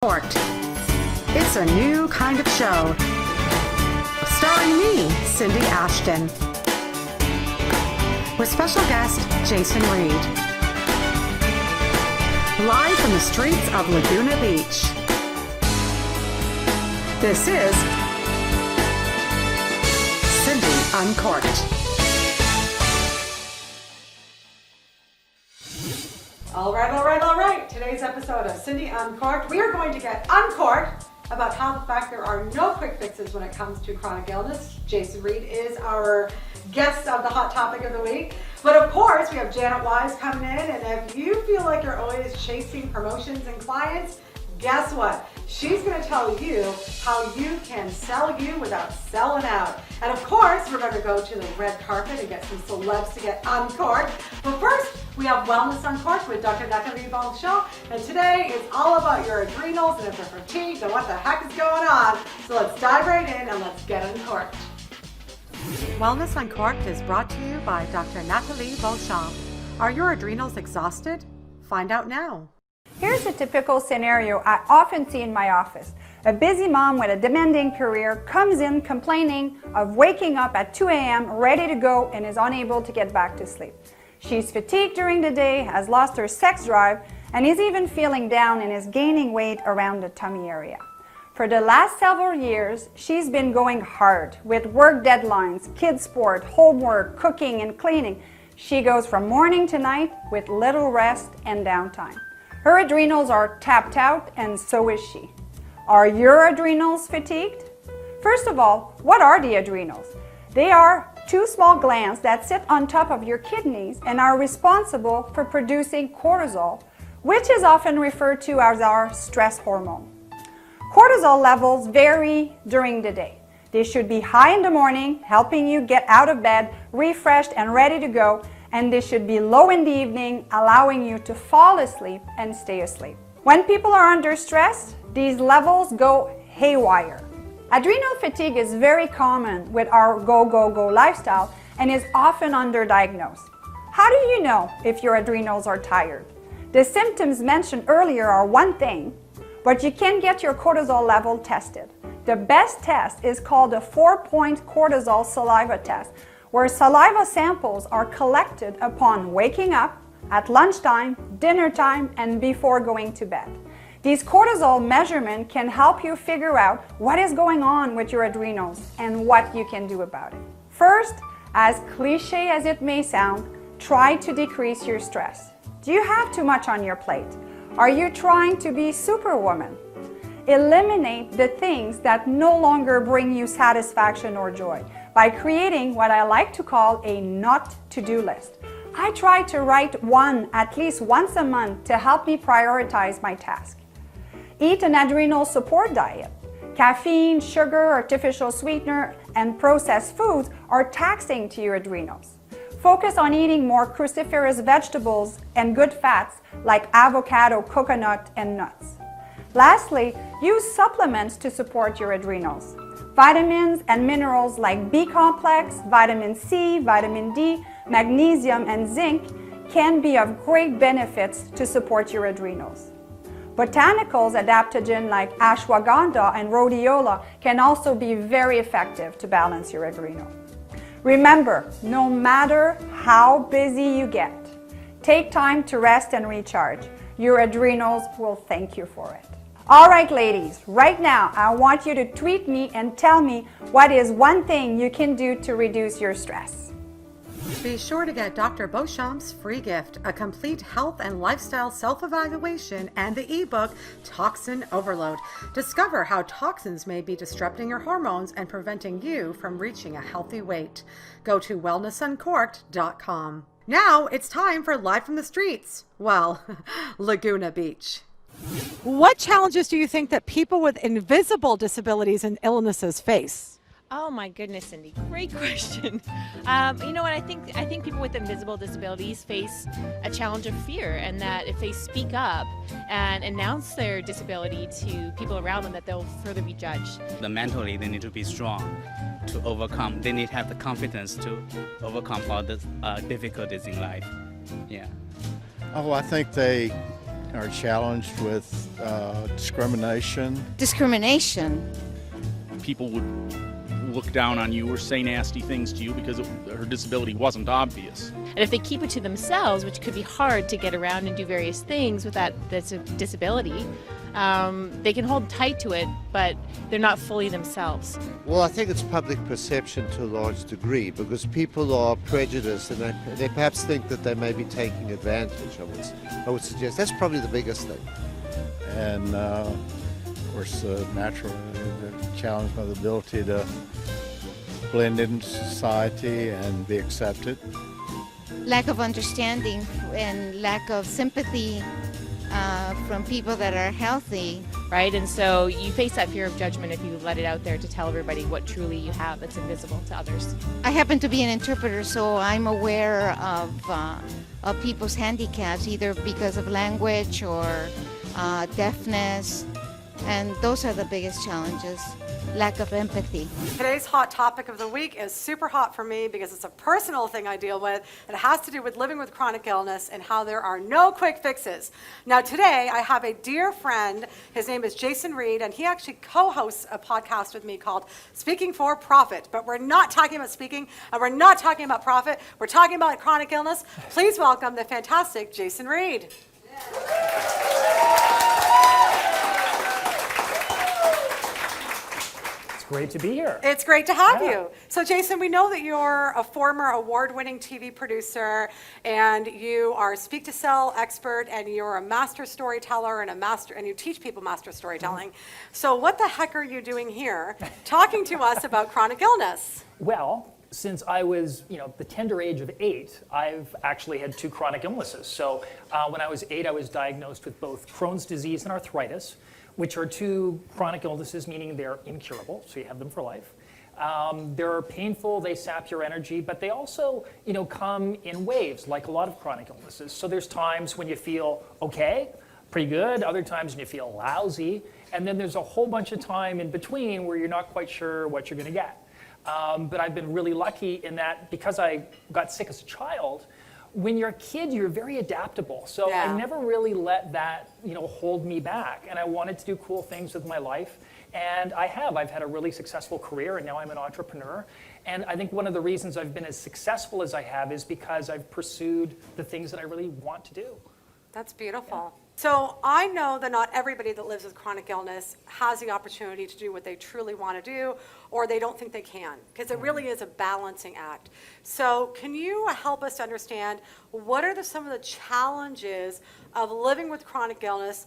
Uncorked. It's a new kind of show. Starring me, Cindy Ashton. With special guest, Jason Reed. Live from the streets of Laguna Beach. This is Cindy Uncorked. All right. Today's episode of Cindy Uncorked, we are going to get uncorked about how the fact there are no quick fixes when it comes to chronic illness. Jason Reed is our guest of the hot topic of the week. But of course, we have Janet Wise coming in, and if you feel like you're always chasing promotions and clients, guess what? She's going to tell you how you can sell you without selling out. And of course, we're going to go to the red carpet and get some celebs to get uncorked. But first, we have Wellness Uncorked with Dr. Nathalie Beauchamp. And today is all about your adrenals and if they're fatigued and what the heck is going on. So let's dive right in and let's get uncorked. Wellness Uncorked is brought to you by Dr. Nathalie Beauchamp. Are your adrenals exhausted? Find out now. Here's a typical scenario I often see in my office. A busy mom with a demanding career comes in complaining of waking up at 2 a.m. ready to go and is unable to get back to sleep. She's fatigued during the day, has lost her sex drive, and is even feeling down and is gaining weight around the tummy area. For the last several years, she's been going hard with work deadlines, kids' sport, homework, cooking, and cleaning. She goes from morning to night with little rest and downtime. Her adrenals are tapped out, and so is she. Are your adrenals fatigued? First of all, what are the adrenals? They are two small glands that sit on top of your kidneys and are responsible for producing cortisol, which is often referred to as our stress hormone. Cortisol levels vary during the day. They should be high in the morning, helping you get out of bed, refreshed and ready to go, and they should be low in the evening, allowing you to fall asleep and stay asleep. When people are under stress, these levels go haywire. Adrenal fatigue is very common with our go lifestyle and is often underdiagnosed. How do you know if your adrenals are tired? The symptoms mentioned earlier are one thing, but you can get your cortisol level tested. The best test is called a 4-point cortisol saliva test, where saliva samples are collected upon waking up, at lunchtime, dinner time, and before going to bed. These cortisol measurements can help you figure out what is going on with your adrenals and what you can do about it. First, as cliche as it may sound, try to decrease your stress. Do you have too much on your plate? Are you trying to be Superwoman? Eliminate the things that no longer bring you satisfaction or joy by creating what I like to call a not to-do list. I try to write one at least once a month to help me prioritize my task. Eat an adrenal support diet. Caffeine, sugar, artificial sweetener, and processed foods are taxing to your adrenals. Focus on eating more cruciferous vegetables and good fats like avocado, coconut, and nuts. Lastly, use supplements to support your adrenals. Vitamins and minerals like B complex, vitamin C, vitamin D, magnesium, and zinc can be of great benefits to support your adrenals. Botanicals adaptogen like ashwagandha and rhodiola can also be very effective to balance your adrenal. Remember, no matter how busy you get, take time to rest and recharge. Your adrenals will thank you for it. All right, ladies, right now I want you to tweet me and tell me what is one thing you can do to reduce your stress. Be sure to get Dr. Beauchamp's free gift, a complete health and lifestyle self-evaluation and the ebook Toxin Overload. Discover how toxins may be disrupting your hormones and preventing you from reaching a healthy weight. Go to wellnessuncorked.com. Now it's time for Live from the Streets. Well, Laguna Beach. What challenges do you think that people with invisible disabilities and illnesses face? Oh my goodness, Cindy, great question. You know what, I think people with invisible disabilities face a challenge of fear, and that if they speak up and announce their disability to people around them, that they'll further be judged. Mentally, they need to be strong to overcome. They need to have the confidence to overcome all the difficulties in life. Yeah. Oh, I think they are challenged with discrimination. Discrimination. People would look down on you or say nasty things to you because her disability wasn't obvious. And if they keep it to themselves, which could be hard to get around and do various things with that disability, they can hold tight to it, but they're not fully themselves. Well, I think it's public perception to a large degree because people are prejudiced and they perhaps think that they may be taking advantage. I would suggest that's probably the biggest thing. And of course, naturally, they're challenged by the ability to blend into society and be accepted. Lack of understanding and lack of sympathy from people that are healthy. Right? And so you face that fear of judgment if you let it out there to tell everybody what truly you have that's invisible to others. I happen to be an interpreter, so I'm aware of people's handicaps, either because of language or deafness, and those are the biggest challenges. Lack of empathy. Today's hot topic of the week is super hot for me because it's a personal thing I deal with. It has to do with living with chronic illness and how there are no quick fixes. Now today I have a dear friend, his name is Jason Reed, and he actually co-hosts a podcast with me called Speaking for Profit. But we're not talking about speaking and we're not talking about profit, we're talking about chronic illness. Please welcome the fantastic Jason Reed. Great to be here. It's great to have you. So Jason, we know that you're a former award-winning TV producer and you are a speak to sell expert and you're a master storyteller and you teach people master storytelling. So what the heck are you doing here talking to us about chronic illness? Well, since I was, the tender age of 8, I've actually had 2 chronic illnesses. So when I was 8, I was diagnosed with both Crohn's disease and arthritis, which are 2 chronic illnesses, meaning they're incurable, so you have them for life. They're painful, they sap your energy, but they also, come in waves, like a lot of chronic illnesses. So there's times when you feel okay, pretty good, other times when you feel lousy, and then there's a whole bunch of time in between where you're not quite sure what you're gonna get. But I've been really lucky in that because I got sick as a child, when you're a kid, you're very adaptable. So I never really let that, hold me back. And I wanted to do cool things with my life. And I have. I've had a really successful career, and now I'm an entrepreneur. And I think one of the reasons I've been as successful as I have is because I've pursued the things that I really want to do. That's beautiful. Yeah. So I know that not everybody that lives with chronic illness has the opportunity to do what they truly want to do, or they don't think they can, because it really is a balancing act. So can you help us understand what are some of the challenges of living with chronic illness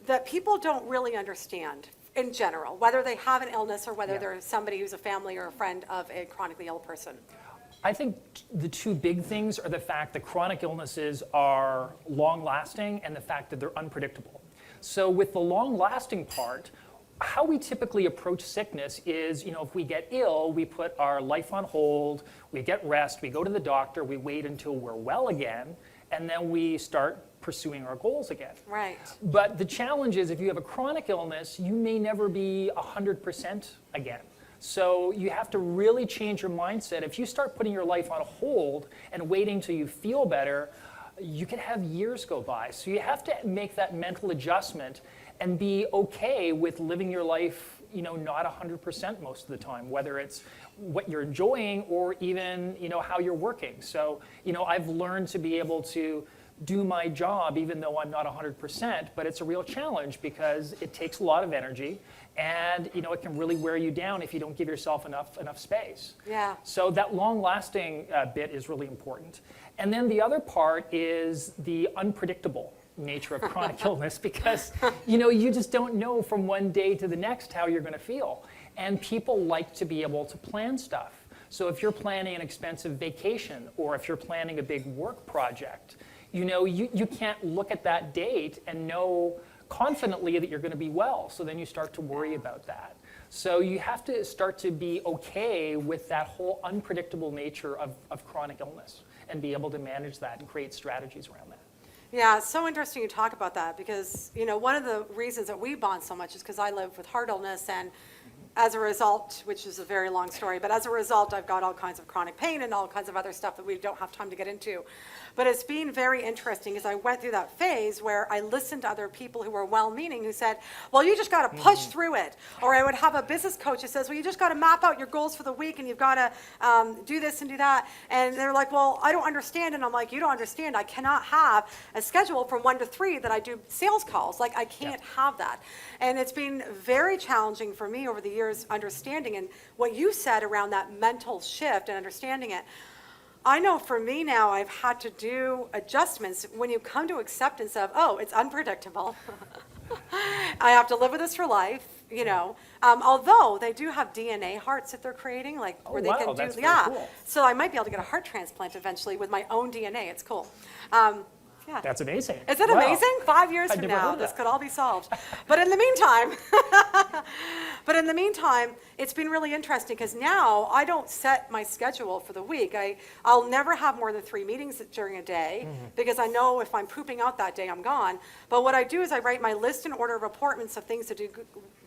that people don't really understand in general, whether they have an illness or whether they're somebody who's a family or a friend of a chronically ill person? I think the 2 big things are the fact that chronic illnesses are long-lasting and the fact that they're unpredictable. So with the long-lasting part, how we typically approach sickness is, if we get ill, we put our life on hold, we get rest, we go to the doctor, we wait until we're well again, and then we start pursuing our goals again. Right. But the challenge is if you have a chronic illness, you may never be 100% again. So you have to really change your mindset. If you start putting your life on hold and waiting till you feel better, you can have years go by. So you have to make that mental adjustment and be okay with living your life, not 100% most of the time, whether it's what you're enjoying or even, how you're working. So, I've learned to be able to do my job even though I'm not 100%, but it's a real challenge because it takes a lot of energy and it can really wear you down if you don't give yourself enough space. Yeah. So that long-lasting bit is really important. And then the other part is the unpredictable nature of chronic illness because you just don't know from one day to the next how you're going to feel. And people like to be able to plan stuff. So if you're planning an expensive vacation or if you're planning a big work project, you can't look at that date and know confidently that you're going to be well. So then you start to worry about that. So you have to start to be okay with that whole unpredictable nature of chronic illness and be able to manage that and create strategies around that. Yeah, it's so interesting you talk about that because, one of the reasons that we bond so much is because I live with heart illness and as a result, which is a very long story, but as a result, I've got all kinds of chronic pain and all kinds of other stuff that we don't have time to get into. But it's been very interesting as I went through that phase where I listened to other people who were well-meaning who said, well, you just got to push through it. Or I would have a business coach who says, well, you just got to map out your goals for the week and you've got to do this and do that. And they're like, well, I don't understand. And I'm like, you don't understand. I cannot have a schedule from 1 to 3 that I do sales calls. Like, I can't have that. And it's been very challenging for me over the years understanding, and what you said around that mental shift and understanding it. I know for me now, I've had to do adjustments when you come to acceptance of, oh, it's unpredictable. I have to live with this for life, you know. Although they do have DNA hearts that they're creating, like where they can do, that's very yeah. cool. So I might be able to get a heart transplant eventually with my own DNA. It's cool. Yeah. That's amazing. Is it Wow. amazing? 5 years I'd from never heard now, of this that. could all be solved. But in the meantime, it's been really interesting because now I don't set my schedule for the week. I'll never have more than 3 meetings during a day because I know if I'm pooping out that day, I'm gone. But what I do is I write my list and order of appointments of things to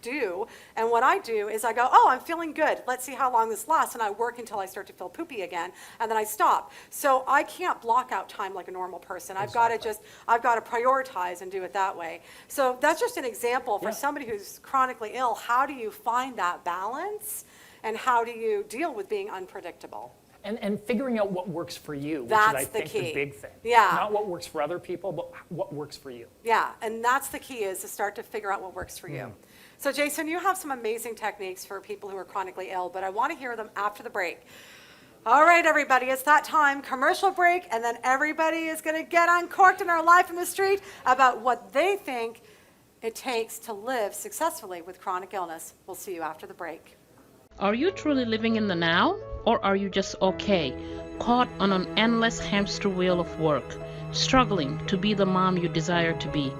do. And what I do is I go, oh, I'm feeling good. Let's see how long this lasts. And I work until I start to feel poopy again. And then I stop. So I can't block out time like a normal person. I've got to prioritize and do it that way. So that's just an example for somebody who's chronically ill. How do you find that balance? And how do you deal with being unpredictable? And figuring out what works for you, which That's is, I think, the the key. big thing. Yeah. Not what works for other people, but what works for you. Yeah, and that's the key, is to start to figure out what works for you. So Jason, you have some amazing techniques for people who are chronically ill, but I want to hear them after the break. All right, everybody, it's that time, commercial break, and then everybody is going to get uncorked in our Life in the Street about what they think it takes to live successfully with chronic illness. We'll see you after the break. Are you truly living in the now, or are you just okay, caught on an endless hamster wheel of work, struggling to be the mom you desire to be,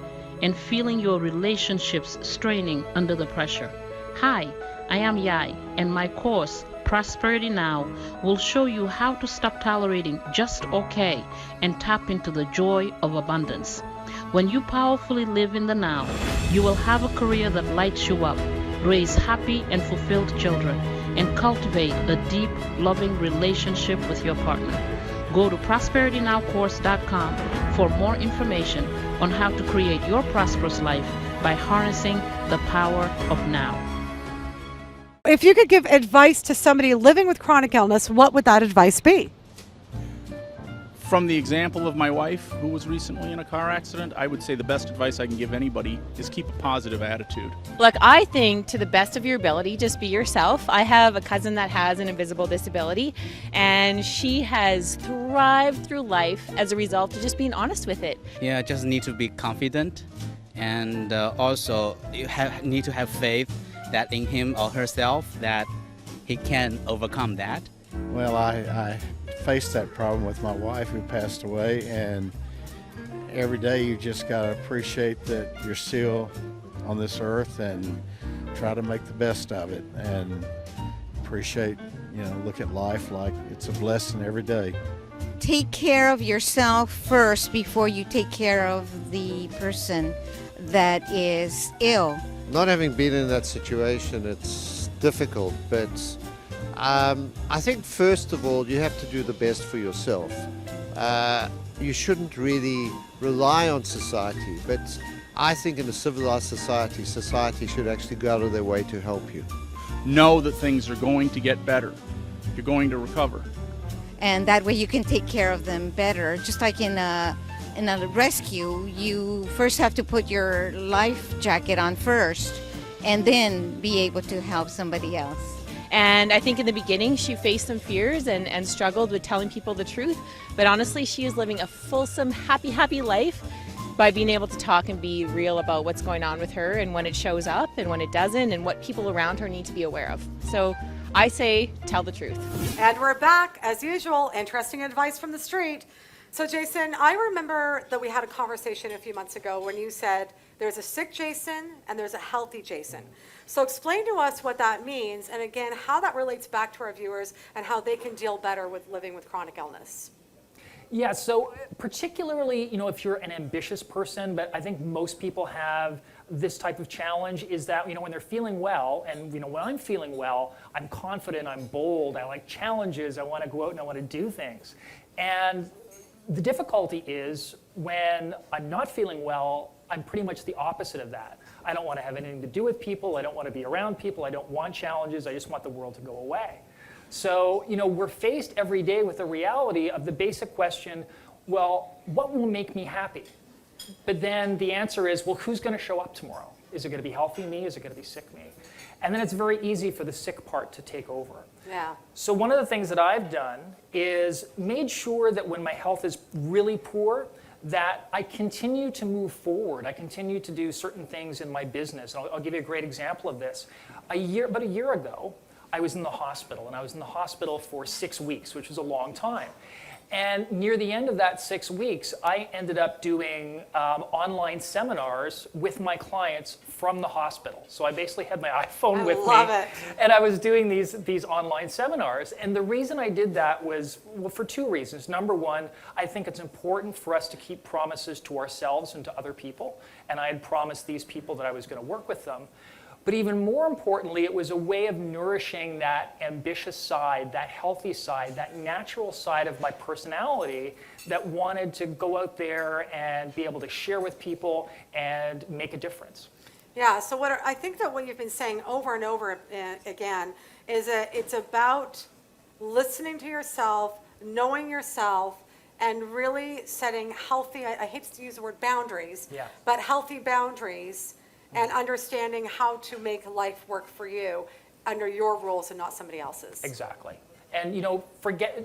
and feeling your relationships straining under the pressure? Hi, I am Yai, and my course, Prosperity Now, will show you how to stop tolerating just okay and tap into the joy of abundance. When you powerfully live in the now, you will have a career that lights you up, raise happy and fulfilled children, and cultivate a deep, loving relationship with your partner. Go to prosperitynowcourse.com for more information on how to create your prosperous life by harnessing the power of now. If you could give advice to somebody living with chronic illness, what would that advice be? From the example of my wife, who was recently in a car accident, I would say the best advice I can give anybody is keep a positive attitude. Look, I think to the best of your ability, just be yourself. I have a cousin that has an invisible disability, and she has thrived through life as a result of just being honest with it. Yeah, just need to be confident, and also you need to have faith that in him or herself that he can overcome that. Well, I faced that problem with my wife who passed away, and every day you just got to appreciate that you're still on this earth and try to make the best of it and appreciate, look at life like it's a blessing every day. Take care of yourself first before you take care of the person that is ill. Not having been in that situation, it's difficult, but I think first of all you have to do the best for yourself. You shouldn't really rely on society, but I think in a civilized society, society should actually go out of their way to help you. Know that things are going to get better. You're going to recover. And that way you can take care of them better. Just like in a rescue, you first have to put your life jacket on first and then be able to help somebody else. And I think in the beginning she faced some fears and struggled with telling people the truth, but honestly she is living a fulsome, happy life by being able to talk and be real about what's going on with her and when it shows up and when it doesn't and what people around her need to be aware of. So I say tell the truth. And we're back, as usual, interesting advice from the street. So Jason, I remember that we had a conversation a few months ago when you said there's a sick Jason and there's a healthy Jason. So explain to us what that means, and again, how that relates back to our viewers and how they can deal better with living with chronic illness. Yeah, so particularly, if you're an ambitious person, but I think most people have this type of challenge is that, when they're feeling well, and when I'm feeling well, I'm confident, I'm bold, I like challenges, I want to go out and I want to do things. And the difficulty is when I'm not feeling well, I'm pretty much the opposite of that. I don't want to have anything to do with people, I don't want to be around people, I don't want challenges, I just want the world to go away. So, we're faced every day with the reality of the basic question, well, what will make me happy? But then the answer is, well, who's going to show up tomorrow? Is it going to be healthy me? Is it going to be sick me? And then it's very easy for the sick part to take over. Yeah. So one of the things that I've done is made sure that when my health is really poor, that I continue to move forward. I continue to do certain things in my business. I'll give you a great example of this. About a year ago, I was in the hospital, and I was in the hospital for 6 weeks, which was a long time. And near the end of that 6 weeks, I ended up doing online seminars with my clients from the hospital. So I basically had my iPhone with me. I love it. And I was doing these online seminars. And the reason I did that was, well, for two reasons. Number one, I think it's important for us to keep promises to ourselves and to other people. And I had promised these people that I was going to work with them. But even more importantly, it was a way of nourishing that ambitious side, that healthy side, that natural side of my personality that wanted to go out there and be able to share with people and make a difference. Yeah, so I think that what you've been saying over and over again is that it's about listening to yourself, knowing yourself, and really setting healthy, I hate to use the word boundaries, but healthy boundaries, and understanding how to make life work for you under your rules and not somebody else's. Exactly. And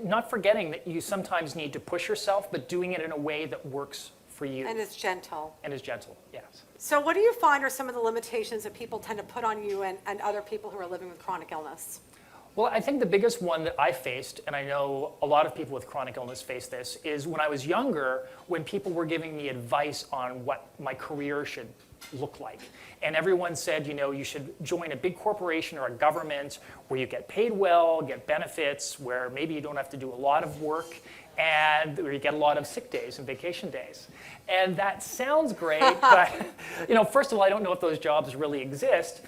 not forgetting that you sometimes need to push yourself, but doing it in a way that works for you. And is gentle. And is gentle, yes. So what do you find are some of the limitations that people tend to put on you and other people who are living with chronic illness? Well, I think the biggest one that I faced, and I know a lot of people with chronic illness face this, is when I was younger, when people were giving me advice on what my career should look like. And everyone said, you should join a big corporation or a government where you get paid well, get benefits, where maybe you don't have to do a lot of work, and where you get a lot of sick days and vacation days. And that sounds great, but first of all, I don't know if those jobs really exist.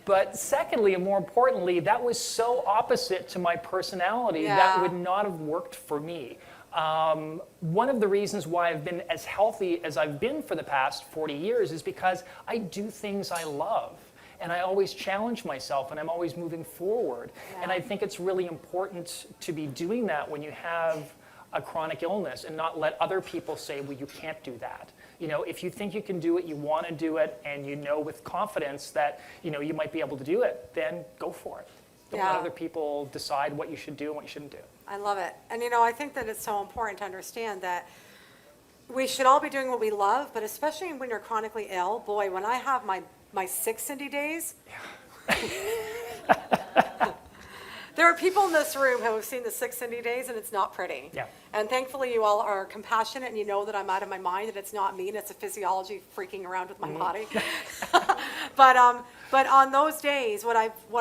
But secondly, and more importantly, that was so opposite to my personality that would not have worked for me. One of the reasons why I've been as healthy as I've been for the past 40 years is because I do things I love. And I always challenge myself, and I'm always moving forward. And I think it's really important to be doing that when you have a chronic illness and not let other people say, well, you can't do that. If you think you can do it, you want to do it, and with confidence that, you might be able to do it, then go for it. Don't let other people decide what you should do and what you shouldn't do. I love it. And I think that it's so important to understand that we should all be doing what we love, but especially when you're chronically ill, boy, when I have my sick Cindy days, there are people in this room who have seen the sick Cindy days, and it's not pretty. Yeah. And thankfully, you all are compassionate, and you know that I'm out of my mind, and it's not me, and it's a physiology freaking around with my body. But on those days, what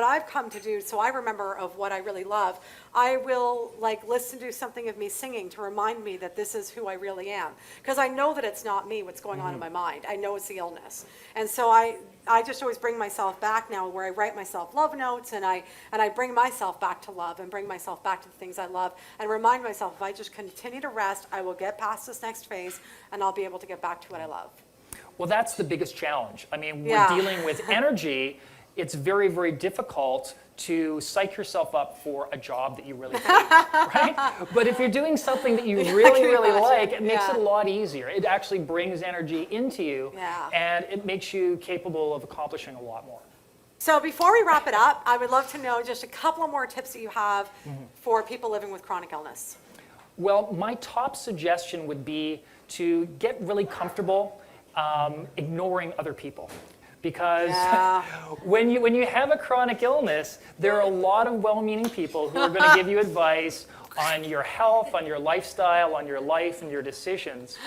I've come to do, so I remember of what I really love, I will listen to something of me singing to remind me that this is who I really am, because I know that it's not me what's going on in my mind. I know it's the illness, and so I just always bring myself back now, where I write myself love notes, and I bring myself back to love and bring myself back to the things I love, and remind myself if I just continue to rest, I will get past this next phase, and I'll be able to get back to what I love. Well, that's the biggest challenge. I mean, we're dealing with energy. It's very, very difficult to psych yourself up for a job that you really hate, right? But if you're doing something that you really, really like, it makes it a lot easier. It actually brings energy into you, and it makes you capable of accomplishing a lot more. So before we wrap it up, I would love to know just a couple more tips that you have for people living with chronic illness. Well, my top suggestion would be to get really comfortable ignoring other people. Because when you have a chronic illness, there are a lot of well-meaning people who are going to give you advice on your health, on your lifestyle, on your life, and your decisions.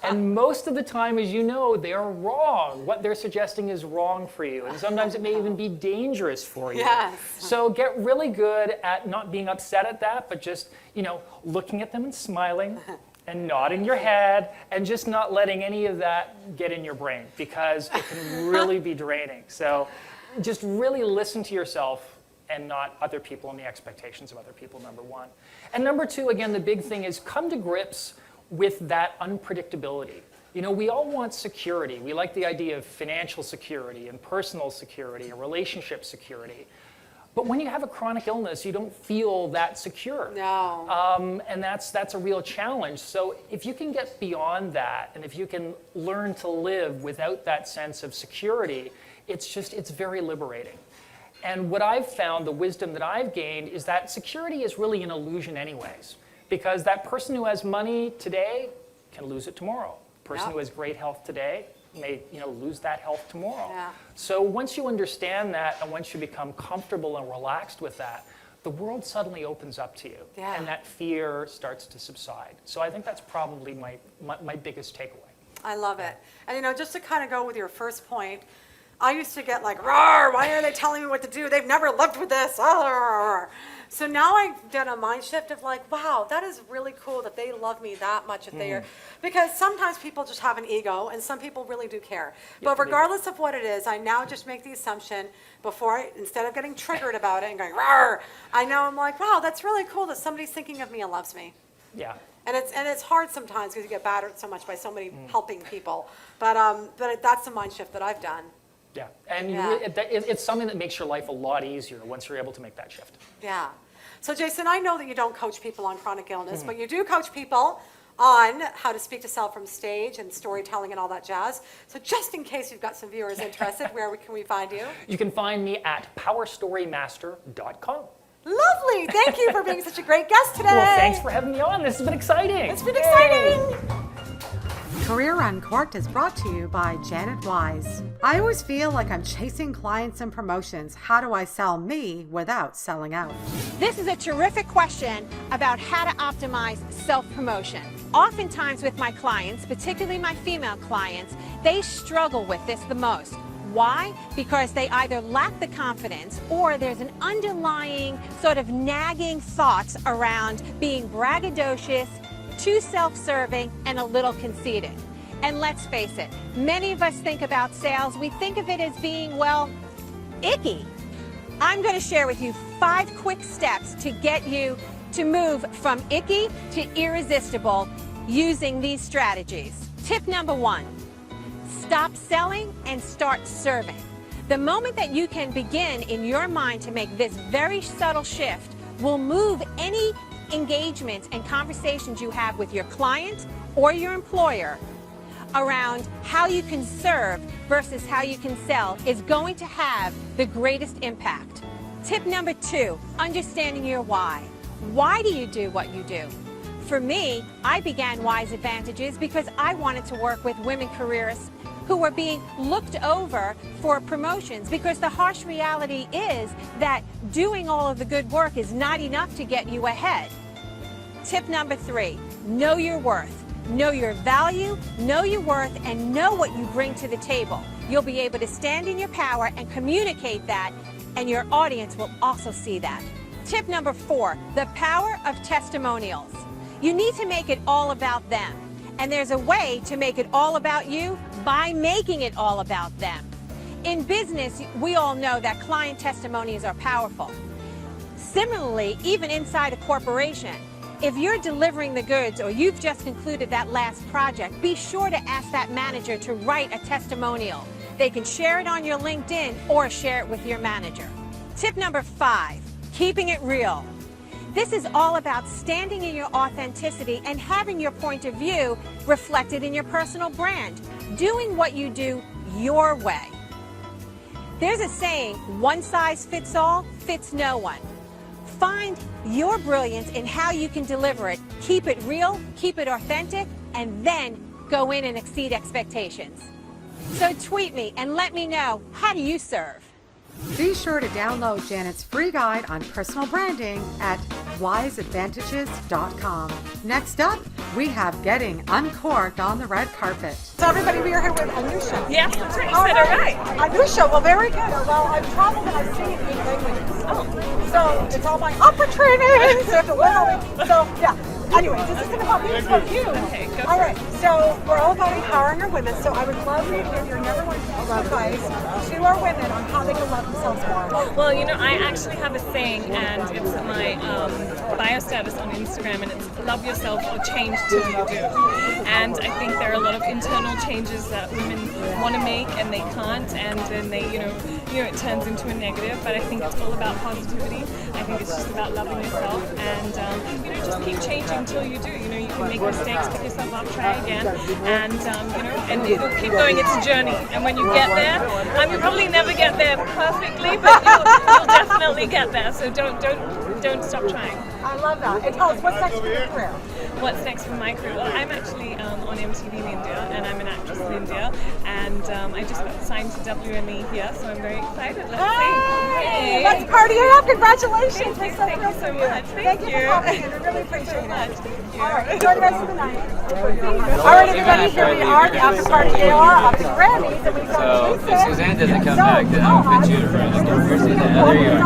And most of the time, as you know, they are wrong. What they're suggesting is wrong for you. And sometimes it may even be dangerous for you. Yes. So get really good at not being upset at that, but just, looking at them and smiling and nodding your head and just not letting any of that get in your brain, because it can really be draining. So just really listen to yourself and not other people and the expectations of other people, number one. And number two, again, the big thing is come to grips with that unpredictability. You know, we all want security. We like the idea of financial security and personal security and relationship security. But when you have a chronic illness, you don't feel that secure. No. And that's a real challenge. So if you can get beyond that, and if you can learn to live without that sense of security, it's very liberating. And what I've found, the wisdom that I've gained, is that security is really an illusion anyways. Because that person who has money today can lose it tomorrow. The person who has great health today may lose that health tomorrow. Yeah. So once you understand that, and once you become comfortable and relaxed with that, the world suddenly opens up to you. Yeah. And that fear starts to subside. So I think that's probably my biggest takeaway. I love it. And just to kind of go with your first point, I used to get like, "Roar, why are they telling me what to do? They've never lived with this." So now I've done a mind shift of like, wow, that is really cool that they love me that much. That they are, because sometimes people just have an ego, and some people really do care. But regardless of what it is, I now just make the assumption instead of getting triggered about it and going, "Roar," I'm like, wow, that's really cool that somebody's thinking of me and loves me. Yeah. And it's hard sometimes because you get battered so much by so many helping people. But that's the mind shift that I've done. Yeah, and Yeah. it's something that makes your life a lot easier once you're able to make that shift. Yeah. So Jason, I know that you don't coach people on chronic illness, but you do coach people on how to speak to self from stage and storytelling and all that jazz. So just in case you've got some viewers interested, can we find you? You can find me at powerstorymaster.com. Lovely. Thank you for being such a great guest today. Well, thanks for having me on. This has been exciting. It's been exciting. Career Uncorked is brought to you by Janet Wise. I always feel like I'm chasing clients and promotions. How do I sell me without selling out? This is a terrific question about how to optimize self-promotion. Oftentimes with my clients, particularly my female clients, they struggle with this the most. Why? Because they either lack the confidence or there's an underlying sort of nagging thoughts around being braggadocious, too self-serving, and a little conceited. And let's face it, many of us think about sales, we think of it as being, well, icky. I'm going to share with you 5 quick steps to get you to move from icky to irresistible using these strategies. Tip number 1, stop selling and start serving. The moment that you can begin in your mind to make this very subtle shift will move any engagements and conversations you have with your client or your employer around how you can serve versus how you can sell is going to have the greatest impact. Tip number 2, understanding your why. Why do you do what you do? For me, I began Wise Advantages because I wanted to work with women careerists who were being looked over for promotions, because the harsh reality is that doing all of the good work is not enough to get you ahead. Tip number 3, know your worth. Know your value, know your worth, and know what you bring to the table. You'll be able to stand in your power and communicate that, and your audience will also see that. Tip number 4, the power of testimonials. You need to make it all about them. And there's a way to make it all about you by making it all about them. In business, we all know that client testimonies are powerful. Similarly, even inside a corporation, if you're delivering the goods or you've just concluded that last project, be sure to ask that manager to write a testimonial. They can share it on your LinkedIn or share it with your manager. Tip number 5, keeping it real. This is all about standing in your authenticity and having your point of view reflected in your personal brand, doing what you do your way. There's a saying, one size fits all, fits no one. Find your brilliance in how you can deliver it. Keep it real, keep it authentic, and then go in and exceed expectations. So tweet me and let me know, how do you serve? Be sure to download Janet's free guide on personal branding at wiseadvantages.com. Next up, we have Getting Uncorked on the red carpet. So everybody, we are here with Anusha. Yes, that's right. You said it right. Anusha, well, very good. Well, I've traveled and I've seen 8 languages. Oh. So it's all my opera training. So, yeah. Anyways, this isn't about me, it's about you. Okay, go All right, so we're all about empowering our women, so I would love you to give your number one piece of advice to our women on how they can love themselves more. Well, you know, I actually have a saying, and it's my bio status on Instagram, and it's love yourself or change till you do. And I think there are a lot of internal changes that women want to make and they can't, and then they, you know, it turns into a negative. But I think it's all about positivity. I think it's just about loving yourself, and you know, just keep changing till you do. You know, you can make mistakes, pick yourself up, try again, and you know, and it'll keep going. It's a journey, and when you get there, you'll probably never get there perfectly, but you'll definitely get there. So don't stop trying. I love that. And tell us, what's next for your career? What's next for my career? Well, I'm actually on MTV in India, and I'm an actress in India, and I just got signed to WME here, so I'm very excited. Let's see. Hey. Let's party it up. Congratulations. We're so Thank you thrilled so for much. Thank you for coming in. I really appreciate it. Thank you. All right, enjoy the rest of the night. All right, everybody, here we are, the after party AR of the Grammys, and we've got So if Suzanne doesn't come back, then I'll put you in front of the door. There you go.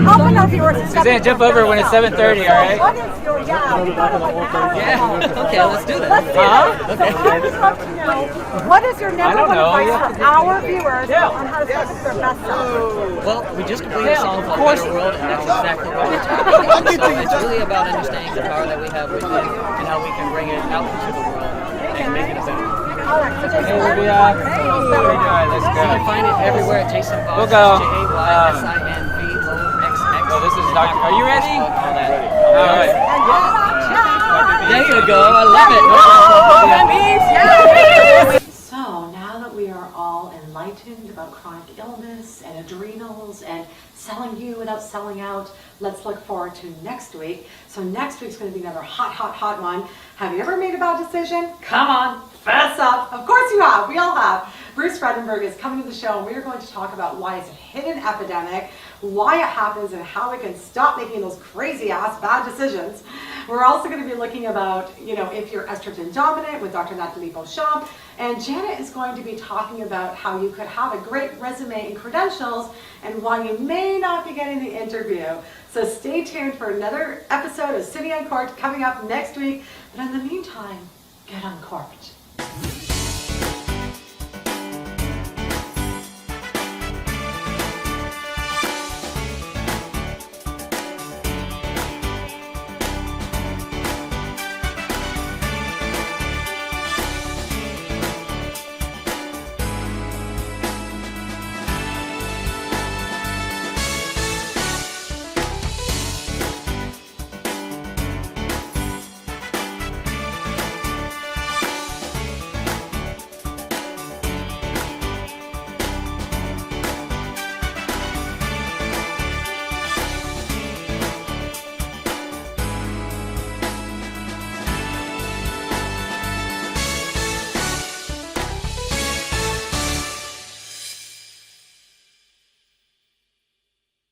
Helping our viewers. Suzanne, jump over when it's 7:30, all right? What is your, we got it like an hour. Yeah. Okay, let's do this. Let's do this. So I would love to know, what is your number one advice for our viewers on how to step into their best self? Well, we just completed a song called Better World, and that's exactly what we're talking about. So it's really about understanding the power that we have within and how we can bring it out into the world and make it a better world. All right, so Jason, Let's go. You can find it everywhere at Jason Vox. We'll go. JAYSINVOXX. Oh, this is Dr. Are you ready? All that. All right. There you go. I love it. So now that we are all enlightened about chronic illness and adrenals and selling you without selling out, let's look forward to next week. So next week's going to be another hot one. Have you ever made a bad decision? Come on, fess up. Of course you have. We all have. Bruce Fredenberg is coming to the show, and we are going to talk about why it's a hidden epidemic, why it happens, and how we can stop making those crazy ass bad decisions. We're also going to be looking about, if you're estrogen dominant with Dr. Nathalie Beauchamp, and Janet is going to be talking about how you could have a great resume and credentials and why you may not be getting the interview. So stay tuned for another episode of City Uncorked coming up next week. But in the meantime, get uncorked.